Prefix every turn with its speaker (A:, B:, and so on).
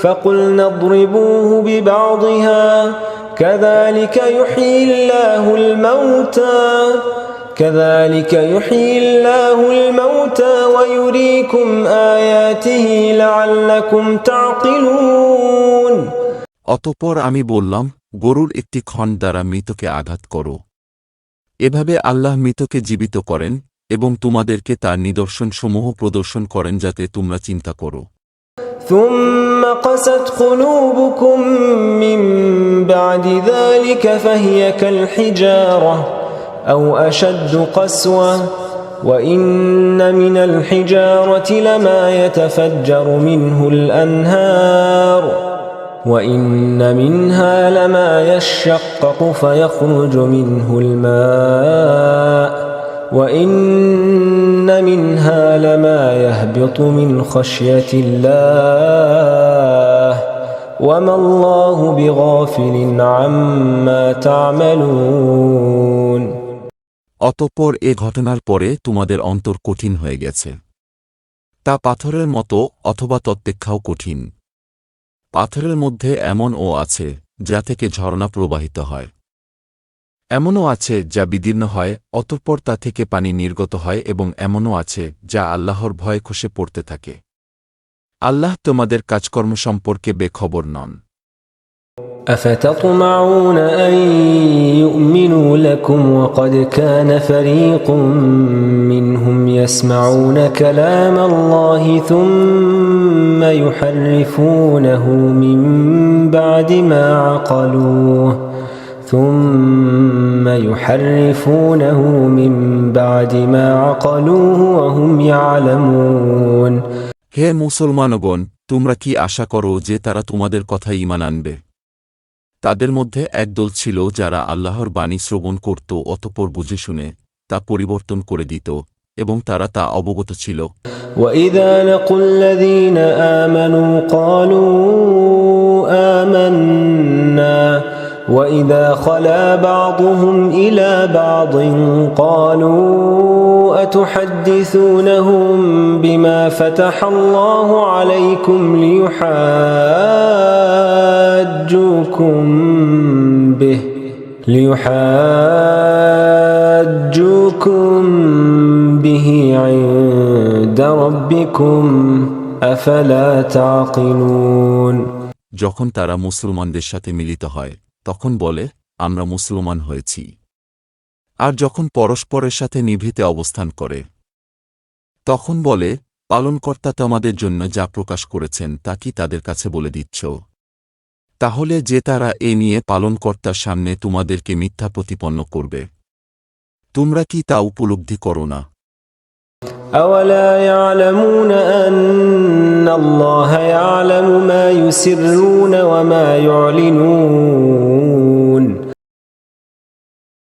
A: فقلنا اضربوه ببعضها كذلك يحيي الله الموتى ويريكم آياته لعلكم تعقلون।
B: অতঃপর আমি বললাম, গরুর একটি খণ্ড দ্বারা মৃতকে আঘাত করো। এভাবে আল্লাহ মৃতকে জীবিত করেন এবং তোমাদেরকে তার নিদর্শনসমূহ প্রদর্শন করেন যাতে তোমরা চিন্তা করো।
A: ثم قست قلوبكم من بعد ذلك فهي كالحجارة أو أشد قسوة وإن من الحجارة لما يتفجر منه الأنهار وإن منها لما يشقق فيخرج منه الماء وإن منها لما يهبط من خشية الله وما الله بغافل عما تعملون।
B: অতঃপর এ ঘটনার পরে তোমাদের অন্তর কঠিন হয়ে গেছে, তা পাথরের মতো অথবা তৎপেক্ষাও কঠিন। পাথরের মধ্যে এমনও আছে যা থেকে ঝর্ণা প্রবাহিত হয়, এমনও আছে যা বিদীর্ণ হয় অতঃপর তা থেকে পানি নির্গত হয়, এবং এমনও আছে যা আল্লাহর ভয়ে খসে পড়তে থাকে। আল্লাহ তোমাদের কাজকর্ম সম্পর্কে বেখবর নন।
A: أفتطمعون أن يؤمنوا لكم وقد كان فريق منهم يسمعون كلام الله ثم يحرفونه من بعد ما عقلوه وهم يعلمون।
B: হে মুসলমানগণ, তোমরা কি আশা করো যে তারা তোমাদের কথায় ঈমান আনবে? তাদের মধ্যে একদল ছিল যারা আল্লাহর বাণী শ্রবণ করত, অতঃপর বুঝে শুনে তা পরিবর্তন করে দিত, এবং তারা তা অবগত ছিল।
A: وَإِذَا لَقُوا الَّذِينَ آمَنُوا قَالُوا آمَنَّا وَإِذَا خَلَا بَعْضُهُمْ إِلَى بَعْضٍ قَالُوا أَتُحَدِّثُونَهُم بِمَا فَتَحَ اللَّهُ عَلَيْكُمْ لِيُحَاجُّوكُم بِهِ عِندَ رَبِّكُمْ أَفَلَا تَعْقِلُونَ।
B: যখন তারা মুসলমানদের সাথে মিলিত হয় তখন বলে, আমরা মুসলমান হয়েছি। আর যখন পরস্পরের সাথে নিভৃতে অবস্থান করে তখন বলে, পালনকর্তা তোমাদের জন্য যা প্রকাশ করেছেন তা কি তাদের কাছে বলে দিচ্ছ? তাহলে যে তারা এ নিয়ে পালনকর্তার সামনে তোমাদেরকে মিথ্যা প্রতিপন্ন করবে, তোমরা কি তা উপলব্ধি করো না?
A: أَوَلَا يَعْلَمُونَ أَنَّ اللَّهَ يَعْلَمُ مَا يُسِرُّونَ وَمَا يُعْلِنُونَ